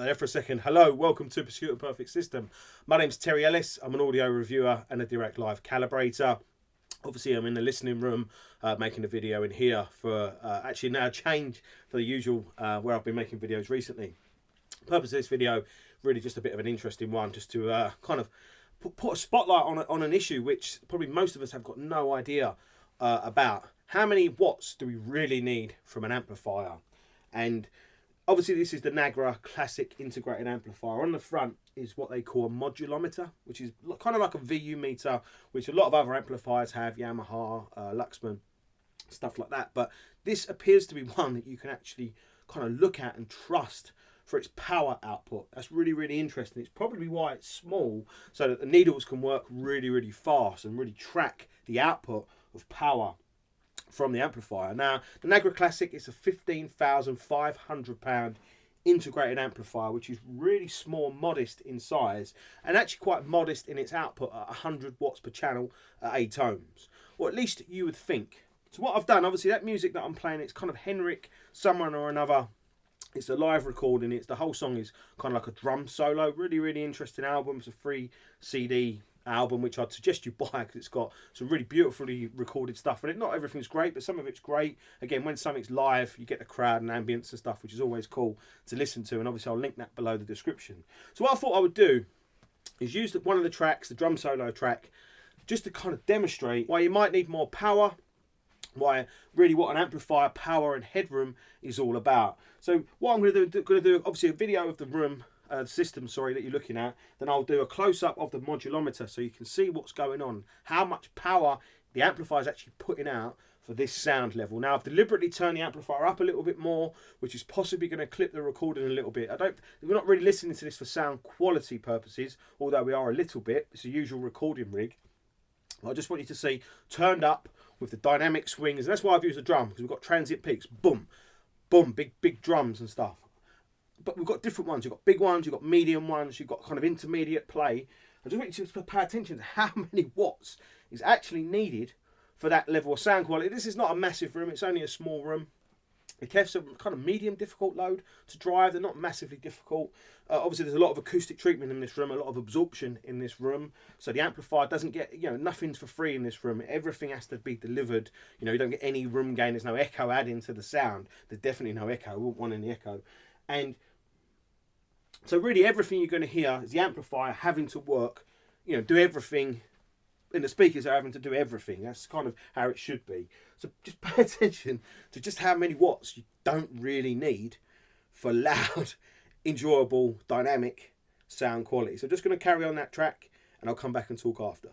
there for a second. Hello, welcome to Pursuit of Perfect System. My name's Terry Ellis. I'm an audio reviewer and a Dirac Live Calibrator. Obviously, I'm in the listening room making a video in here for actually now a change for the usual where I've been making videos recently. The purpose of this video, really just a bit of an interesting one, just to kind of put a spotlight on an issue which probably most of us have got no idea about. How many watts do we really need from an amplifier? And obviously this is the NAGRA Classic Integrated Amplifier. On the front is what they call a modulometer, which is kind of like a VU meter, which a lot of other amplifiers have, Yamaha, Luxman, stuff like that. But this appears to be one that you can actually kind of look at and trust for its power output. That's really, really interesting. It's probably why it's small, so that the needles can work really, really fast and really track the output of power from the amplifier. Now, the NAGRA Classic is a £15,500 integrated amplifier, which is really small, modest in size, and actually quite modest in its output at 100 watts per channel at 8 ohms, or at least you would think. So what I've done, obviously that music that I'm playing, it's kind of Henrik someone or another. It's a live recording. The whole song is kind of like a drum solo. Really, really interesting album. It's a free CD album, which I'd suggest you buy because it's got some really beautifully recorded stuff in it. Not everything's great, but some of it's great. Again, when something's live, you get the crowd and ambience and stuff, which is always cool to listen to. And obviously, I'll link that below the description. So what I thought I would do is use one of the tracks, the drum solo track, just to kind of demonstrate why you might need more power, why really what an amplifier power and headroom is all about. So what I'm going to do obviously a video of the room system, sorry, that you're looking at. Then I'll do a close-up of the modulometer so you can see what's going on, how much power the amplifier is actually putting out for this sound level. Now, I've deliberately turned the amplifier up a little bit more, which is possibly going to clip the recording a little bit. We're not really listening to this for sound quality purposes, although we are a little bit. It's a usual recording rig. I just want you to see turned up with the dynamic swings, and that's why I've used the drum, because we've got transient peaks, boom, boom, big drums and stuff. But we've got different ones. You've got big ones, you've got medium ones, you've got kind of intermediate play. I just want you to pay attention to how many watts is actually needed for that level of sound quality. This is not a massive room, it's only a small room. The Kefs are kind of medium difficult load to drive. They're not massively difficult. Obviously, there's a lot of acoustic treatment in this room, a lot of absorption in this room. So the amplifier doesn't get, nothing's for free in this room. Everything has to be delivered. You don't get any room gain. There's no echo adding to the sound. There's definitely no echo. We wouldn't want any echo. And so really everything you're going to hear is the amplifier having to work, do everything. And the speakers are having to do everything. That's kind of how it should be. So just pay attention to just how many watts you don't really need for loud, enjoyable, dynamic sound quality. So just going to carry on that track and I'll come back and talk after.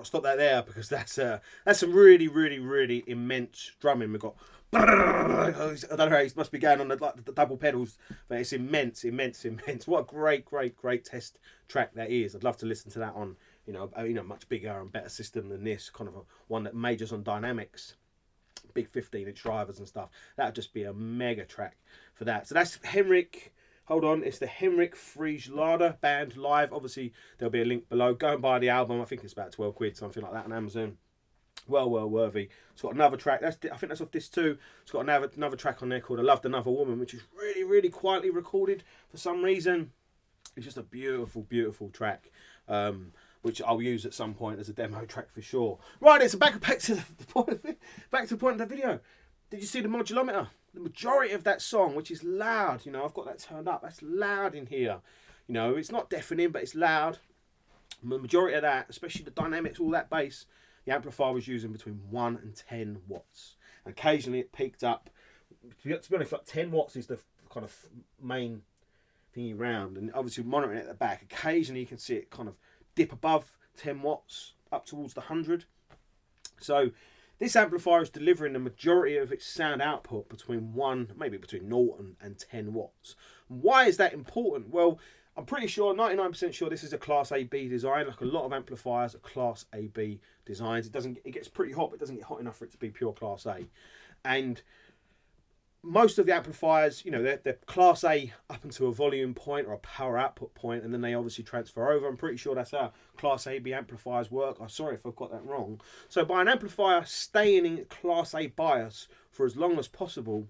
I'll stop that there because that's some really, really, really immense drumming. We've got, I don't know, it must be going on the double pedals, but it's immense, immense, immense. What a great, great, great test track that is. I'd love to listen to that on, you know, much bigger and better system than this, kind of one that majors on dynamics, big 15-inch drivers and stuff. That would just be a mega track for that. So that's Henrik. Hold on, it's the Henrik Frieslader Band Live. Obviously, there'll be a link below. Go and buy the album. I think it's about 12 quid, something like that on Amazon. Well worthy. It's got another track. I think that's off disc 2. It's got another track on there called I Loved Another Woman, which is really, really quietly recorded for some reason. It's just a beautiful, beautiful track, which I'll use at some point as a demo track for sure. Right, so back to the point of it. Back to the point of the video. Did you see the modulometer? The majority of that song, which is loud, you know, I've got that turned up. That's loud in here. You know, it's not deafening, but it's loud. The majority of that, especially the dynamics, all that bass, the amplifier was using between 1 and 10 watts. And occasionally it peaked up. To be honest, like 10 watts is the kind of main thingy round. And obviously monitoring it at the back, occasionally you can see it kind of dip above 10 watts up towards the 100. So this amplifier is delivering the majority of its sound output between 0 and 10 watts. Why is that important? Well, I'm pretty sure, 99% sure, this is a Class AB design. Like a lot of amplifiers are Class AB designs. It gets pretty hot, but it doesn't get hot enough for it to be pure Class A. And most of the amplifiers, you know, they're Class A up until a volume point or a power output point, and then they obviously transfer over. I'm pretty sure that's how Class AB amplifiers work. I'm sorry if I've got that wrong. So by an amplifier staying in Class A bias for as long as possible,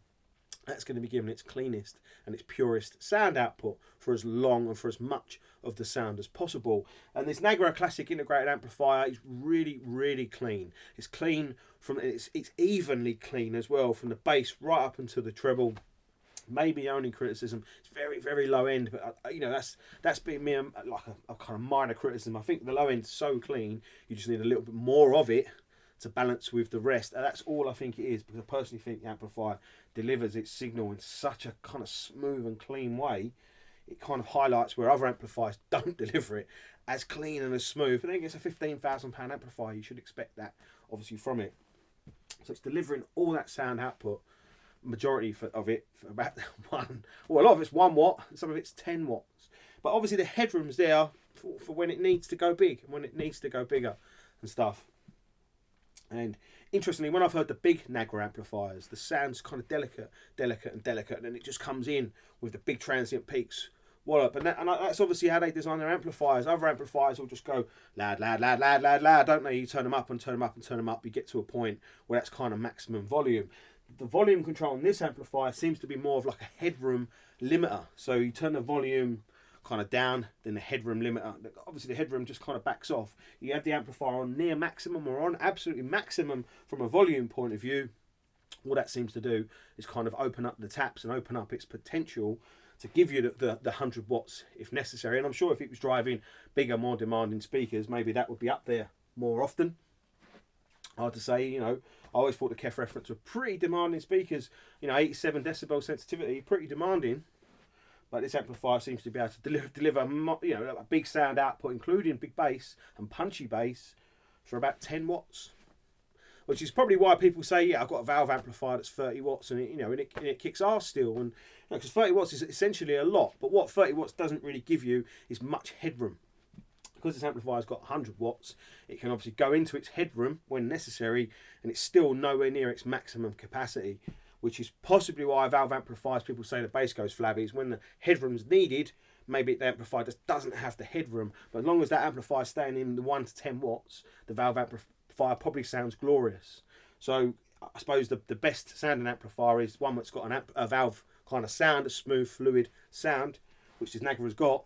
that's going to be given its cleanest and its purest sound output for as long and for as much of the sound as possible. And this NAGRA Classic Integrated Amplifier is really, really clean. It's clean from it's evenly clean as well, from the bass right up into the treble. Maybe only criticism, it's very, very low end, but you know, that's been me like a kind of minor criticism. I think the low end's so clean, you just need a little bit more of it to balance with the rest. And that's all I think it is, because I personally think the amplifier delivers its signal in such a kind of smooth and clean way. It kind of highlights where other amplifiers don't deliver it as clean and as smooth. But I think it's a £15,000 amplifier. You should expect that, obviously, from it. So it's delivering all that sound output, majority of it, for about a lot of it's 1 watt, some of it's 10 watts. But obviously the headroom's there for when it needs to go big, and when it needs to go bigger and stuff. And interestingly, when I've heard the big NAGRA amplifiers, the sound's kind of delicate, and then it just comes in with the big transient peaks. Wallop, and that's obviously how they design their amplifiers. Other amplifiers will just go loud, don't they? You turn them up and turn them up and turn them up. You get to a point where that's kind of maximum volume. The volume control on this amplifier seems to be more of like a headroom limiter. So you turn the volume kind of down, then the headroom limiter. Obviously the headroom just kind of backs off. You have the amplifier on near maximum or on absolutely maximum from a volume point of view. All that seems to do is kind of open up the taps and open up its potential to give you the 100 watts if necessary. And I'm sure if it was driving bigger, more demanding speakers, maybe that would be up there more often. Hard to say, you know. I always thought the KEF reference were pretty demanding speakers. You know, 87 decibel sensitivity, pretty demanding. But this amplifier seems to be able to deliver you know, a big sound output, including big bass and punchy bass, for about 10 watts. Which is probably why people say, yeah, I've got a valve amplifier that's 30 watts and it, you know, and it kicks ass still. And because 30 watts is essentially a lot, but what 30 watts doesn't really give you is much headroom. Because this amplifier's got 100 watts, it can obviously go into its headroom when necessary, and it's still nowhere near its maximum capacity, which is possibly why valve amplifiers, people say the bass goes flabby, is when the headroom's needed, maybe the amplifier just doesn't have the headroom. But as long as that amplifier is staying in the 1 to 10 watts, the valve amplifier probably sounds glorious. So I suppose the best sounding amplifier is one that's got a valve kind of sound, a smooth, fluid sound, which this NAGRA's got.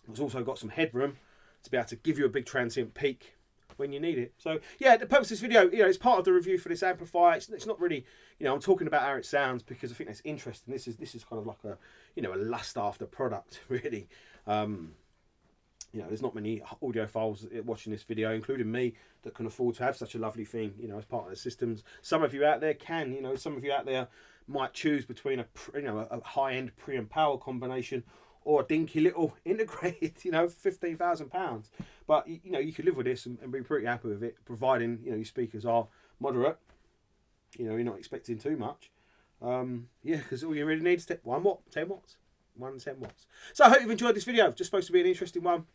It's also got some headroom to be able to give you a big transient peak when you need it. So yeah, the purpose of this video, you know, it's part of the review for this amplifier. It's not really, you know, I'm talking about how it sounds because I think that's interesting. This is kind of like a, you know, a lust after product, really. You know, there's not many audiophiles watching this video, including me, that can afford to have such a lovely thing, you know, as part of the systems. Some of you out there can, you know, some of you out there might choose between a high-end pre and power combination or a dinky little integrated, you know, £15,000. But you know, you can live with this and be pretty happy with it, providing you know your speakers are moderate. You know, you're not expecting too much. Yeah, because all you really need is 1 watt, 10 watts, 10 watts. So I hope you've enjoyed this video. It's just supposed to be an interesting one.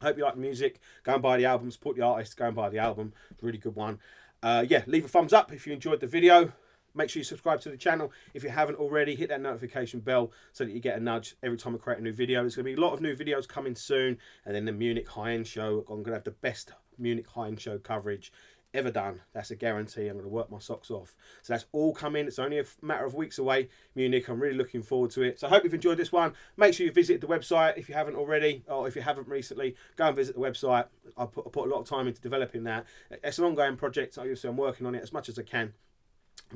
I hope you like the music. Go and buy the album, support the artist, go and buy the album. It's a really good one. Yeah, leave a thumbs up if you enjoyed the video. Make sure you subscribe to the channel if you haven't already. Hit that notification bell so that you get a nudge every time I create a new video. There's going to be a lot of new videos coming soon. And then the Munich high-end show. I'm going to have the best Munich high-end show coverage ever done. That's a guarantee. I'm going to work my socks off. So that's all coming. It's only a matter of weeks away, Munich. I'm really looking forward to it. So I hope you've enjoyed this one. Make sure you visit the website if you haven't already, or if you haven't recently. Go and visit the website. I put a lot of time into developing that. It's an ongoing project. Obviously, I'm working on it as much as I can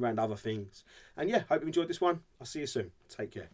around other things. And yeah, hope you enjoyed this one. I'll see you soon. Take care.